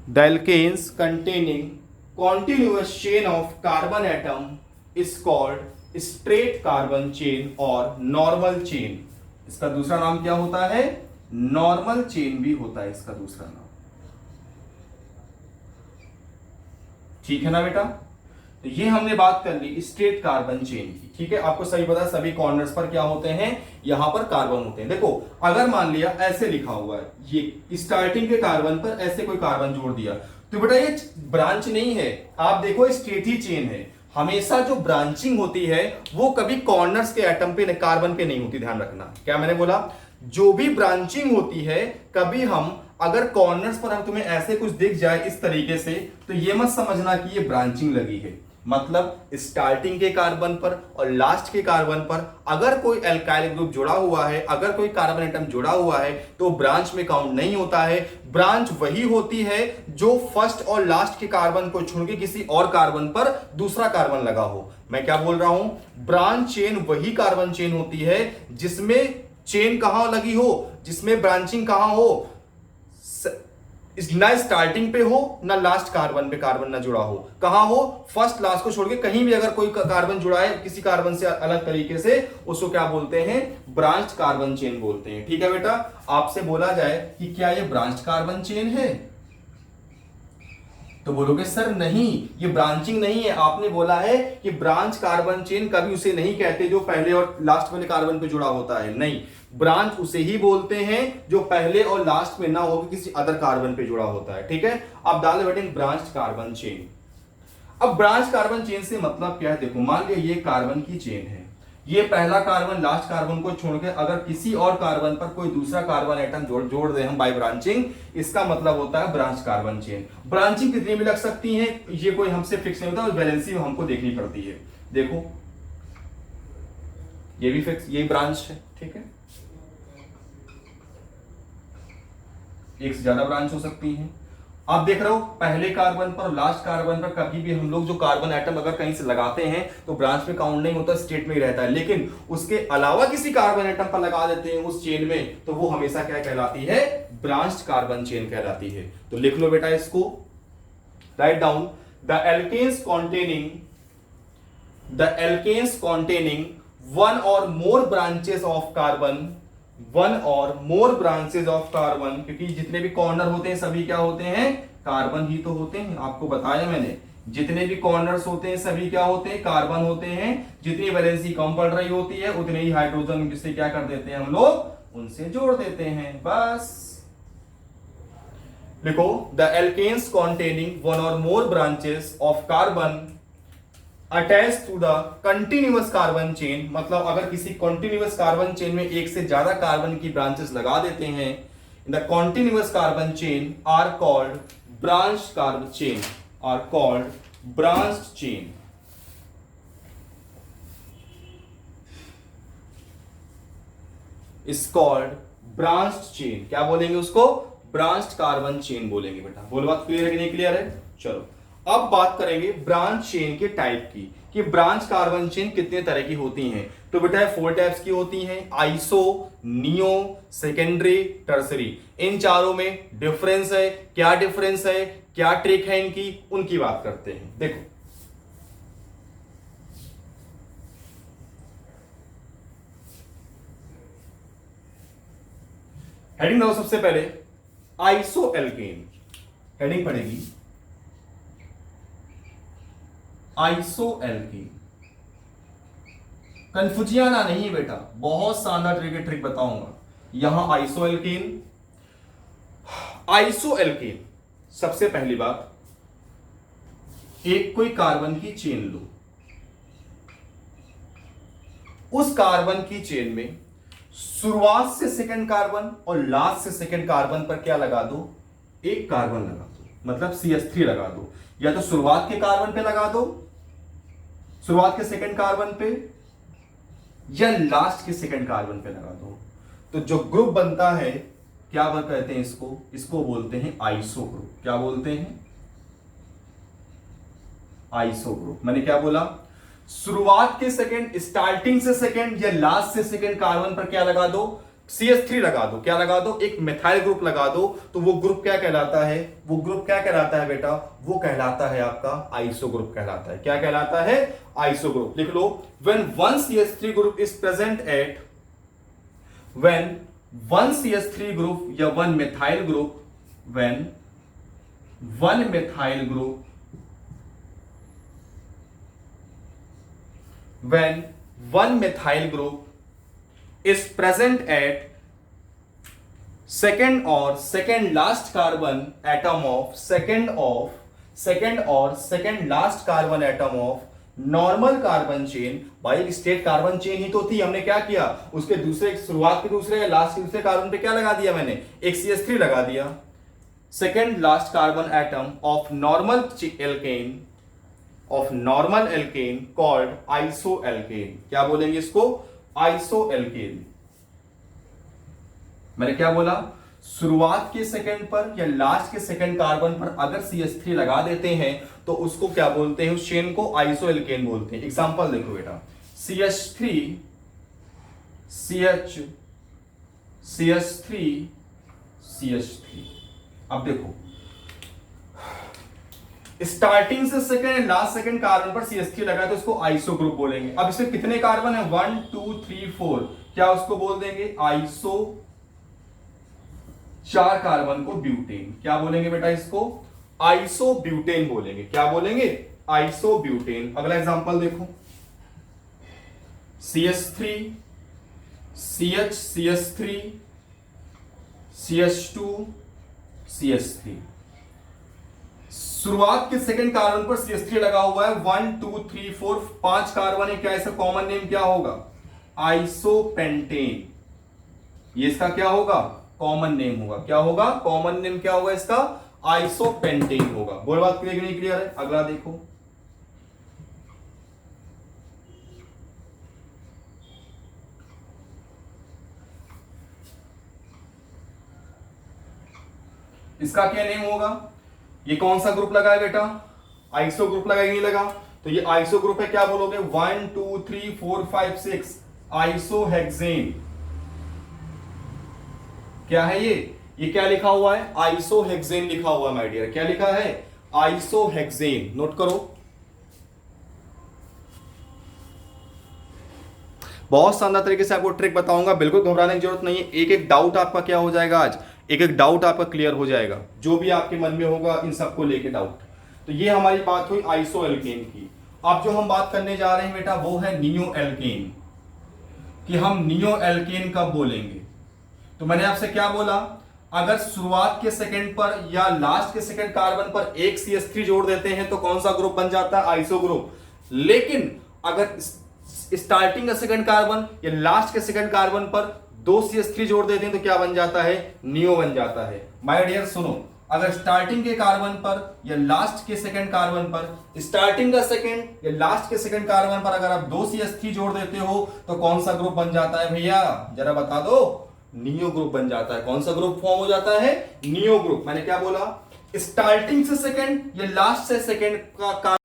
The alkanes containing continuous chain of carbon atom is called straight carbon chain और normal chain। इसका दूसरा नाम क्या होता है? नॉर्मल चेन भी होता है इसका दूसरा नाम। ठीक है ना बेटा? तो ये हमने बात कर ली स्ट्रेट कार्बन चेन की। ठीक है, आपको सही पता, सभी कॉर्नर्स पर क्या होते हैं? यहां पर कार्बन होते हैं। देखो, अगर मान लिया ऐसे लिखा हुआ है, ये स्टार्टिंग के कार्बन पर ऐसे कोई कार्बन जोड़ दिया, तो बेटा ये ब्रांच नहीं है। आप देखो स्ट्रेट ही चेन है। हमेशा जो ब्रांचिंग होती है वो कभी कॉर्नर्स के एटम पे, कार्बन पे नहीं होती। ध्यान रखना, क्या मैंने बोला? जो भी ब्रांचिंग होती है, कभी हम अगर कॉर्नर्स पर हम तुम्हें ऐसे कुछ दिख जाए इस तरीके से, तो ये मत समझना कि ये ब्रांचिंग लगी है। मतलब स्टार्टिंग के कार्बन पर और लास्ट के कार्बन पर अगर कोई एल्काइल ग्रुप जुड़ा हुआ है, अगर कोई कार्बन एटम जुड़ा हुआ है, तो ब्रांच में काउंट नहीं होता है। ब्रांच वही होती है जो फर्स्ट और लास्ट के कार्बन को छोड़ के किसी और कार्बन पर दूसरा कार्बन लगा हो। मैं क्या बोल रहा हूं? ब्रांच चेन वही कार्बन चेन होती है जिसमें चेन कहां लगी हो, जिसमें ब्रांचिंग कहां हो, ना स्टार्टिंग पे हो ना लास्ट कार्बन पे कार्बन ना जुड़ा हो। कहां हो? फर्स्ट लास्ट को छोड़ के कहीं भी अगर कोई कार्बन जुड़ा है किसी कार्बन से अलग तरीके से, उसको क्या बोलते हैं? ब्रांच कार्बन चेन बोलते हैं। ठीक है बेटा? आपसे बोला जाए कि क्या ये ब्रांच कार्बन चेन है, तो बोलोगे सर नहीं, ये ब्रांचिंग नहीं है। आपने बोला है कि ब्रांच कार्बन चेन, कभी उसे नहीं कहते जो पहले और लास्ट वाले कार्बन पे जुड़ा होता है। नहीं, ब्रांच उसे ही बोलते हैं जो पहले और लास्ट में ना हो, किसी अदर कार्बन पे जुड़ा होता है। ठीक है, अब डाल बेटे ब्रांच कार्बन चेन। अब ब्रांच कार्बन चेन से मतलब क्या है? देखो, मान लिया ये कार्बन की चेन है, ये पहला कार्बन लास्ट कार्बन को छोड़कर अगर किसी और कार्बन पर कोई दूसरा कार्बन एटम जोड़ दे हम बाय ब्रांचिंग, इसका मतलब होता है ब्रांच कार्बन चेन। ब्रांचिंग कितनी भी लग सकती है, ये कोई हमसे फिक्स नहीं होता, वैलेंसी हमको देखनी पड़ती है। देखो, ये भी फिक्स, ये ब्रांच है। ठीक है, एक से ज्यादा ब्रांच हो सकती है। आप देख रहे हो पहले कार्बन पर और लास्ट कार्बन पर कभी भी हम लोग जो कार्बन एटम अगर कहीं से लगाते हैं तो ब्रांच में काउंट नहीं होता, स्टेट में ही रहता है। लेकिन उसके अलावा किसी कार्बन एटम पर लगा देते हैं उस चेन में, तो वो हमेशा क्या कहलाती है? ब्रांच्ड कार्बन चेन कहलाती है। तो लिख लो बेटा इसको, write down the alkanes containing one और more branches of carbon, one और मोर ब्रांचेस ऑफ कार्बन, क्योंकि जितने भी कॉर्नर होते हैं सभी क्या होते हैं? कार्बन ही तो होते हैं। आपको बताया मैंने, जितने भी कॉर्नर्स होते हैं सभी क्या होते हैं? कार्बन होते हैं। जितनी वैलेंसी कम पड़ रही होती है उतने ही हाइड्रोजन जिससे क्या कर देते हैं हम लोग? उनसे जोड़ देते हैं। बस लिखो, द एल्केन्स कॉन्टेनिंग वन और more branches of carbon attach to the continuous carbon chain. मतलब अगर किसी कंटिन्यूअस कार्बन चेन में एक से ज्यादा कार्बन की ब्रांचेस लगा देते हैं, in the continuous carbon chain are called branch carbon chain, are called branch chain. Is called branch chain. क्या बोलेंगे उसको? ब्रांच कार्बन चेन बोलेंगे। बेटा बोलो, बात क्लियर है कि नहीं क्लियर है? चलो, अब बात करेंगे ब्रांच चेन के टाइप की, कि ब्रांच कार्बन चेन कितने तरह की होती हैं। तो बेटा 4 टाइप्स की होती हैं, आइसो, नियो, सेकेंडरी, टर्सरी। इन चारों में डिफरेंस है। क्या डिफरेंस है, क्या ट्रिक है इनकी, उनकी बात करते हैं। देखो, हेडिंग दो सबसे पहले आइसो एल्केन। हेडिंग पड़ेगी आइसो एल्केन। कंफ्यूजियाना नहीं बेटा, बहुत शानदार ट्रिक बताऊंगा। यहां आइसो एल्केन, आइसो एल्केन। सबसे पहली बात, एक कोई कार्बन की चेन लो, उस कार्बन की चेन में शुरुआत से सेकंड कार्बन और लास्ट से सेकंड कार्बन पर क्या लगा दो? एक कार्बन लगा दो, मतलब CH3 लगा दो। या तो शुरुआत के कार्बन पे लगा दो, शुरुआत के सेकंड कार्बन पे, या लास्ट के सेकंड कार्बन पे लगा दो। तो जो ग्रुप बनता है, क्या कहते हैं इसको? इसको बोलते हैं आइसो ग्रुप। क्या बोलते हैं? Iso group. मैंने क्या बोला? शुरुआत के सेकंड, स्टार्टिंग से सेकंड या लास्ट से सेकंड कार्बन पर क्या लगा दो? CH3 लगा दो, क्या लगा दो, एक मिथाइल ग्रुप लगा दो, तो वो ग्रुप क्या कहलाता है, वो ग्रुप क्या कहलाता है बेटा, वो कहलाता है आपका आइसो ग्रुप कहलाता है। क्या कहलाता है, आइसो ग्रुप। लिख लो, when one CH3 group is present at, when one CH3 group या one methyl group, when one methyl group, when one methyl group is present at second or second last carbon atom of second last carbon atom of normal carbon chain। भाई state carbon chain ही तो थी, हमने क्या किया, उसके दूसरे, शुरुआत के दूसरे या लास्ट के दूसरे कार्बन पे क्या लगा दिया मैंने, एक CH3 लगा दिया। Second last carbon atom of normal alkane called isoalkane. क्या बोलेंगे इसको, आइसोएल्केन। मैंने क्या बोला, शुरुआत के सेकंड पर या लास्ट के सेकंड कार्बन पर अगर CH3 लगा देते हैं तो उसको क्या बोलते हैं, उस चेन को आइसोएल्केन बोलते हैं। एग्जांपल देखो बेटा, CH3 CH3। अब देखो, स्टार्टिंग से सेकंड लास्ट सेकंड कार्बन पर CH3 लगा तो उसको आइसो ग्रुप बोलेंगे। अब इसमें कितने कार्बन है, 1 2 3 4, क्या उसको बोल देंगे आइसो, 4 कार्बन को ब्यूटेन। क्या बोलेंगे बेटा, इसको आइसो ब्यूटेन बोलेंगे। क्या बोलेंगे, आइसो ब्यूटेन। अगला एग्जांपल देखो, CH3 CH3 CH2 CH3। शुरुआत के सेकंड कार्बन पर CH3 लगा हुआ है, 1 2 3 4, 5 कार्बन है। क्या इसका कॉमन नेम क्या होगा, आइसोपेंटेन। ये इसका क्या होगा, कॉमन नेम होगा। क्या होगा, कॉमन नेम क्या होगा इसका, आइसोपेंटेन होगा। बोल बात क्लियर नहीं क्लियर है। अगला देखो, इसका क्या नेम होगा, ये कौन सा ग्रुप लगा है बेटा, आइसो ग्रुप लगा, नहीं लगा, तो ये आइसो ग्रुप है। क्या बोलोगे, 1 2 3 4 5 6, आइसोहेक्सेन। क्या है ये क्या लिखा हुआ है, आइसोहेक्सेन लिखा हुआ है माय डियर। क्या लिखा है, आइसोहेक्सेन। नोट करो, बहुत शानदार तरीके से आपको ट्रिक बताऊंगा, बिल्कुल घबराने की जरूरत नहीं है। एक एक डाउट आपका क्या हो जाएगा, आज एक एक डाउट आपका क्लियर हो जाएगा, जो भी आपके मन में होगा इन सबको लेके डाउट। तो ये हमारी बात हुई आइसोएल्केन की। अब जो हम बात करने जा रहे हैं बेटा वो है नियोएल्केन, कि हम नियोएल्केन कब बोलेंगे। तो मैंने आपसे क्या बोला, अगर शुरुआत के सेकंड पर या लास्ट के सेकंड कार्बन पर एक CH3 जोड़ देते हैं तो कौन सा ग्रुप बन जाता है, आइसो ग्रुप। लेकिन अगर स्टार्टिंग का सेकंड कार्बन या लास्ट के सेकंड कार्बन पर 2 CH3 जोड़ देते हैं तो क्या बन जाता है, नियो बन जाता है। माय डियर सुनो, अगर स्टार्टिंग के कार्बन पर या लास्ट के सेकंड कार्बन पर, स्टार्टिंग का सेकंड या लास्ट के सेकंड कार्बन पर अगर आप 2 CH3 जोड़ देते हो तो कौन सा ग्रुप बन जाता है भैया, जरा बता दो, नियो ग्रुप बन जाता है। कौन सा ग्रुप फॉर्म हो जाता है, नियो ग्रुप। मैंने क्या बोला, स्टार्टिंग से सेकंड या लास्ट से सेकंड का